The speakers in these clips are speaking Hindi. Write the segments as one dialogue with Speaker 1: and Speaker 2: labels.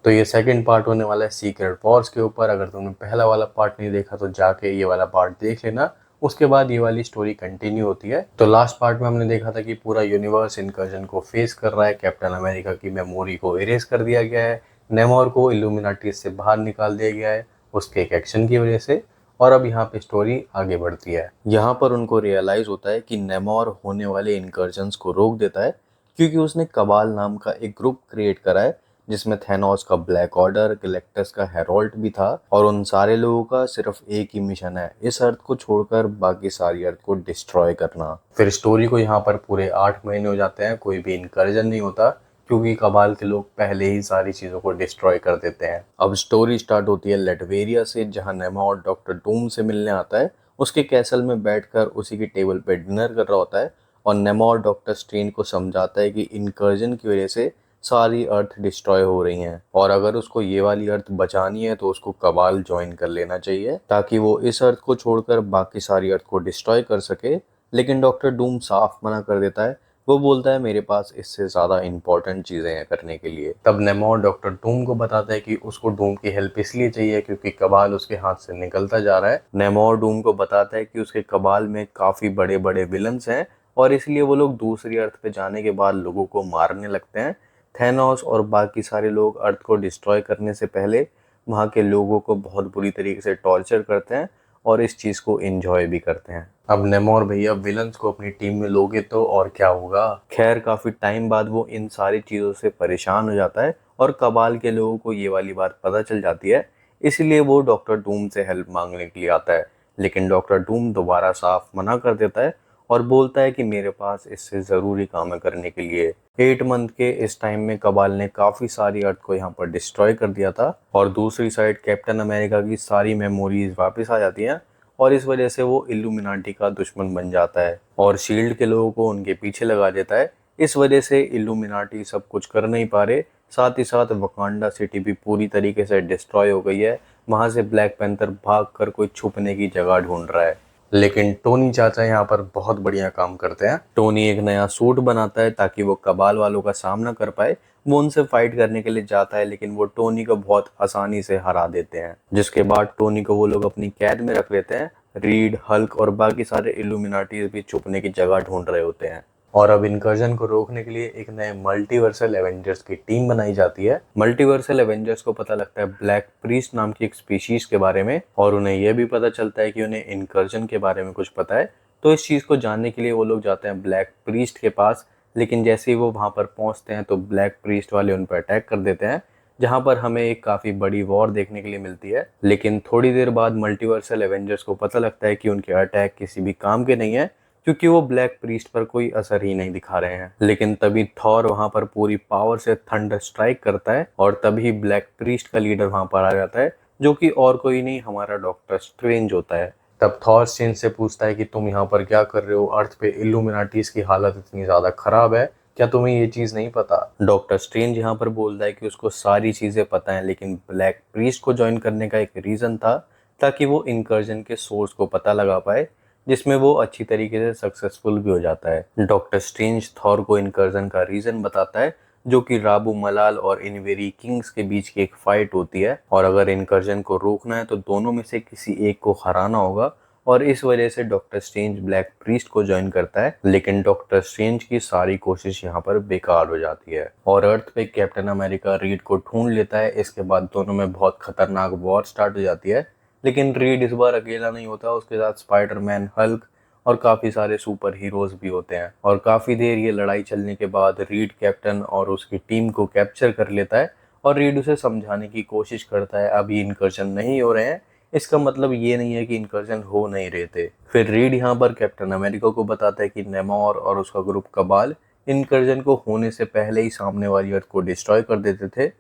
Speaker 1: तो ये सेकंड पार्ट होने वाला है सीक्रेट वॉर्स के ऊपर। अगर तुमने पहला वाला पार्ट नहीं देखा तो जाके ये वाला पार्ट देख लेना। उसके बाद ये वाली स्टोरी कंटिन्यू होती है। तो लास्ट पार्ट में हमने देखा था कि पूरा यूनिवर्स इनकर्जन को फेस कर रहा है। कैप्टन अमेरिका की मेमोरी को इरेज कर दिया गया है। नेमोर को इल्यूमिनाटी से बाहर निकाल दिया गया है उसके एक एक्शन की वजह से। और अब यहाँ पे स्टोरी आगे बढ़ती है। यहाँ पर उनको रियलाइज होता है कि नेमोर होने वाले इनकर्जन्स को रोक देता है क्योंकि उसने कबाल नाम का एक ग्रुप क्रिएट करा है जिसमें थैनोस का ब्लैक ऑर्डर, गैलेक्टस का हेरोल्ड भी था। और उन सारे लोगों का सिर्फ एक ही मिशन है, इस अर्थ को छोड़कर बाकी सारी अर्थ को डिस्ट्रॉय करना। फिर स्टोरी को यहाँ पर पूरे 8 महीने हो जाते हैं, कोई भी इनकर्जन नहीं होता क्योंकि कबाल के लोग पहले ही सारी चीजों को डिस्ट्रॉय कर देते हैं। अब स्टोरी स्टार्ट होती है लेटवेरिया से, जहाँ नेमोर डॉक्टर डूम से मिलने आता है। उसके कैसल में बैठकर उसी की टेबल पे डिनर कर रहा होता है और नेमोर डॉक्टर स्ट्रेंज को समझाता है कि इनकर्जन की वजह से सारी अर्थ डिस्ट्रॉय हो रही हैं और अगर उसको ये वाली अर्थ बचानी है तो उसको कबाल ज्वाइन कर लेना चाहिए ताकि वो इस अर्थ को छोड़कर बाकी सारी अर्थ को डिस्ट्रॉय कर सके। लेकिन डॉक्टर डूम साफ मना कर देता है। वो बोलता है मेरे पास इससे ज़्यादा इंपॉर्टेंट चीज़ें हैं करने के लिए। तब नेमोर डॉक्टर डूम को बताता है कि उसको डूम की हेल्प इसलिए चाहिए क्योंकि कबाल उसके हाथ से निकलता जा रहा है। नेमोर डूम को बताता है कि उसके कबाल में काफ़ी बड़े बड़े विलन्स हैं और इसलिए वो लोग दूसरी अर्थ पे जाने के बाद लोगों को मारने लगते हैं। थैनोस और बाकी सारे लोग अर्थ को डिस्ट्रॉय करने से पहले वहाँ के लोगों को बहुत बुरी तरीके से टॉर्चर करते हैं और इस चीज़ को एंजॉय भी करते हैं। अब नेमोर भैया विलन्स को अपनी टीम में लोगे तो और क्या होगा। खैर काफ़ी टाइम बाद वो इन सारी चीज़ों से परेशान हो जाता है और कबाल के लोगों को ये वाली बात पता चल जाती है। इसलिए वो डॉक्टर डूम से हेल्प मांगने के लिए आता है, लेकिन डॉक्टर डूम दोबारा साफ मना कर देता है और बोलता है कि मेरे पास इससे ज़रूरी काम है करने के लिए। 8 मंथ के इस टाइम में कबाल ने काफ़ी सारी अर्थ को यहाँ पर डिस्ट्रॉय कर दिया था और दूसरी साइड कैप्टन अमेरिका की सारी मेमोरीज वापस आ जाती हैं और इस वजह से वो इल्यूमिनाटी का दुश्मन बन जाता है और शील्ड के लोगों को उनके पीछे लगा देता है। इस वजह से इल्यूमिनाटी सब कुछ कर नहीं पा रहे। साथ ही साथ वकांडा सिटी भी पूरी तरीके से डिस्ट्रॉय हो गई है। वहाँ से ब्लैक पैंथर भाग कर कोई छुपने की जगह ढूंढ रहा है। लेकिन टोनी चाचा यहाँ पर बहुत बढ़िया काम करते हैं। टोनी एक नया सूट बनाता है ताकि वो कबाल वालों का सामना कर पाए। वो उनसे फाइट करने के लिए जाता है लेकिन वो टोनी को बहुत आसानी से हरा देते हैं, जिसके बाद टोनी को वो लोग अपनी कैद में रख लेते हैं। रीड, हल्क और बाकी सारे इल्यूमिनाटीज भी छुपने की जगह ढूंढ रहे होते हैं और अब इनकर्जन को रोकने के लिए एक नए मल्टीवर्सल एवेंजर्स की टीम बनाई जाती है। मल्टीवर्सल एवेंजर्स को पता लगता है ब्लैक प्रीस्ट नाम की एक स्पीशीज के बारे में और उन्हें यह भी पता चलता है कि उन्हें इनकर्जन के बारे में कुछ पता है। तो इस चीज़ को जानने के लिए वो लोग जाते हैं ब्लैक प्रीस्ट के पास। लेकिन जैसे ही वो वहाँ पर पहुँचते हैं तो ब्लैक प्रीस्ट वाले उन पर अटैक कर देते हैं, जहाँ पर हमें एक काफ़ी बड़ी वॉर देखने के लिए मिलती है। लेकिन थोड़ी देर बाद मल्टीवर्सल एवेंजर्स को पता लगता है कि उनके अटैक किसी भी काम के नहीं है क्योंकि वो ब्लैक प्रीस्ट पर कोई असर ही नहीं दिखा रहे हैं। लेकिन तभी थॉर वहां पर पूरी पावर से थंडर स्ट्राइक करता है और तभी ब्लैक प्रीस्ट का लीडर वहां पर आ जाता है, जो कि और कोई नहीं हमारा डॉक्टर स्ट्रेंज होता है। तब थॉर स्ट्रेंज से पूछता है कि तुम यहाँ पर क्या कर रहे हो, अर्थ पे इल्यूमिनाटीज की हालत इतनी ज्यादा खराब है, क्या तुम्हें ये चीज नहीं पता। डॉक्टर स्ट्रेंज यहाँ पर बोलता है कि उसको सारी चीजें पता है लेकिन ब्लैक प्रीस्ट को ज्वाइन करने का एक रीजन था ताकि वो इनकर्जन के सोर्स को पता लगा पाए, जिसमें वो अच्छी तरीके से सक्सेसफुल भी हो जाता है। डॉक्टर स्ट्रेंज थॉर को इनकर्जन का रीजन बताता है, जो कि राबू मलाल और इनवेरी किंग्स के बीच की एक फाइट होती है और अगर इनकर्जन को रोकना है तो दोनों में से किसी एक को हराना होगा और इस वजह से डॉक्टर स्ट्रेंज ब्लैक प्रीस्ट को ज्वाइन करता है। लेकिन डॉक्टर स्ट्रेंज की सारी कोशिश यहाँ पर बेकार हो जाती है और अर्थ पे कैप्टन अमेरिका रीड को ढूंढ लेता है। इसके बाद दोनों में बहुत खतरनाक वॉर स्टार्ट हो जाती है। लेकिन रीड इस बार अकेला नहीं होता, उसके साथ स्पाइडरमैन, हल्क और काफ़ी सारे सुपर हीरोज भी होते हैं और काफ़ी देर ये लड़ाई चलने के बाद रीड कैप्टन और उसकी टीम को कैप्चर कर लेता है और रीड उसे समझाने की कोशिश करता है अभी इनकर्जन नहीं हो रहे हैं, इसका मतलब ये नहीं है कि इनकर्जन हो नहीं रहे थे। फिर रीड यहाँ पर कैप्टन अमेरिका को बताता है कि नेमोर और उसका ग्रुप कबाल इनकर्जन को होने से पहले ही सामने वाली अर्थ को डिस्ट्रॉय कर देते थे।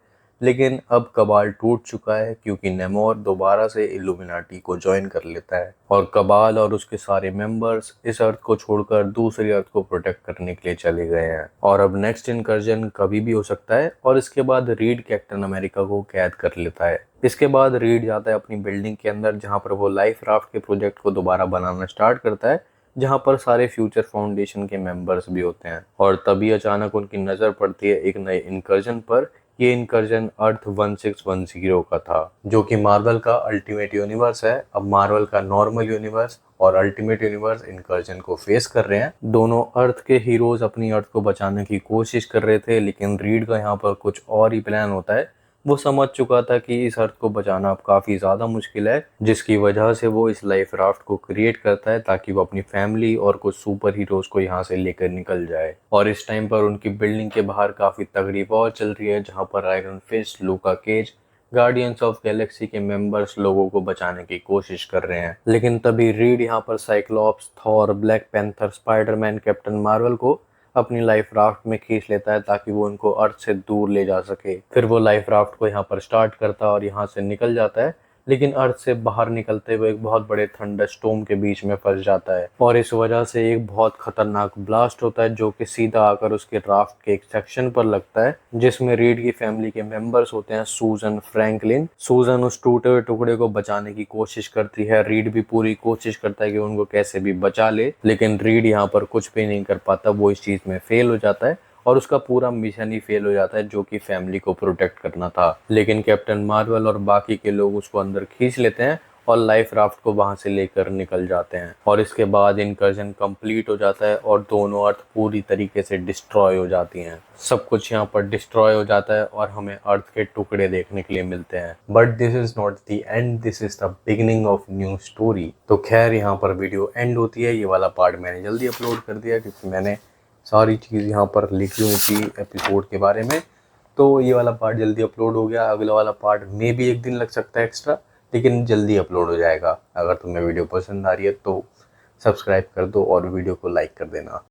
Speaker 1: लेकिन अब कबाल टूट चुका है क्योंकि नेमोर दोबारा से इल्यूमिनाटी को ज्वाइन कर लेता है और कबाल और उसके सारे मेंबर्स इस अर्थ को छोड़कर दूसरी अर्थ को प्रोटेक्ट करने के लिए चले गए हैं और अब नेक्स्ट इनकर्जन कभी भी हो सकता है। और इसके बाद रीड कैप्टन अमेरिका को कैद कर लेता है। इसके बाद रीड जाता है अपनी बिल्डिंग के अंदर, जहाँ पर वो लाइफ राफ्ट के प्रोजेक्ट को दोबारा बनाना स्टार्ट करता है, जहाँ पर सारे फ्यूचर फाउंडेशन के मेंबर्स भी होते हैं और तभी अचानक उनकी नज़र पड़ती है एक नए इनकर्जन पर। ये इनकर्जन अर्थ 1610 का था, जो कि मार्वल का अल्टीमेट यूनिवर्स है। अब मार्वल का नॉर्मल यूनिवर्स और अल्टीमेट यूनिवर्स इनकर्जन को फेस कर रहे हैं। दोनों अर्थ के हीरोज अपनी अर्थ को बचाने की कोशिश कर रहे थे, लेकिन रीड का यहाँ पर कुछ और ही प्लान होता है। वो समझ चुका था कि इस अर्थ को बचाना अब काफ़ी ज़्यादा मुश्किल है, जिसकी वजह से वो इस लाइफ राफ्ट को क्रिएट करता है ताकि वो अपनी फैमिली और कुछ सुपर हीरोज़ को यहाँ से लेकर निकल जाए। और इस टाइम पर उनकी बिल्डिंग के बाहर काफ़ी तगड़ी वॉर चल रही है, जहाँ पर iron fist, Luka cage, guardians of Galaxy के मेंबर्स लोगों को बचाने की कोशिश कर रहे हैं। लेकिन तभी रीड यहाँ पर Cyclops, Thor, black panther, Spiderman, captain Marvel को अपनी लाइफ राफ्ट में खींच लेता है ताकि वो उनको अर्थ से दूर ले जा सके। फिर वो लाइफ राफ्ट को यहाँ पर स्टार्ट करता है और यहाँ से निकल जाता है, लेकिन अर्थ से बाहर निकलते हुए एक बहुत बड़े थंडर स्टॉर्म के बीच में फंस जाता है और इस वजह से एक बहुत खतरनाक ब्लास्ट होता है, जो कि सीधा आकर उसके राफ्ट के एक सेक्शन पर लगता है, जिसमें रीड की फैमिली के मेंबर्स होते हैं, सूजन, फ्रैंकलिन। सूजन उस टूटे हुए टुकड़े को बचाने की कोशिश करती है, रीड भी पूरी कोशिश करता है कि उनको कैसे भी बचा ले, लेकिन रीड यहाँ पर कुछ भी नहीं कर पाता। वो इस चीज में फेल हो जाता है और उसका पूरा मिशन ही फेल हो जाता है, जो कि फैमिली को प्रोटेक्ट करना था। लेकिन कैप्टन मार्वल और बाकी के लोग उसको अंदर खींच लेते हैं और लाइफ राफ्ट को वहां से लेकर निकल जाते हैं। और इसके बाद इनकर्जन कंप्लीट हो जाता है और दोनों अर्थ पूरी तरीके से डिस्ट्रॉय हो जाती हैं। सब कुछ यहाँ पर डिस्ट्रॉय हो जाता है और हमें अर्थ के टुकड़े देखने के लिए मिलते हैं। But this is not the end, this is the beginning of new story. तो खैर यहाँ पर वीडियो एंड होती है। ये वाला पार्ट मैंने जल्दी अपलोड कर दिया क्योंकि मैंने सारी चीज़ यहाँ पर लिखी हुई थी एपिसोड के बारे में, तो ये वाला पार्ट जल्दी अपलोड हो गया। अगला वाला पार्ट में भी एक दिन लग सकता है एक्स्ट्रा, लेकिन जल्दी अपलोड हो जाएगा। अगर तुम्हें वीडियो पसंद आ रही है तो सब्सक्राइब कर दो और वीडियो को लाइक कर देना।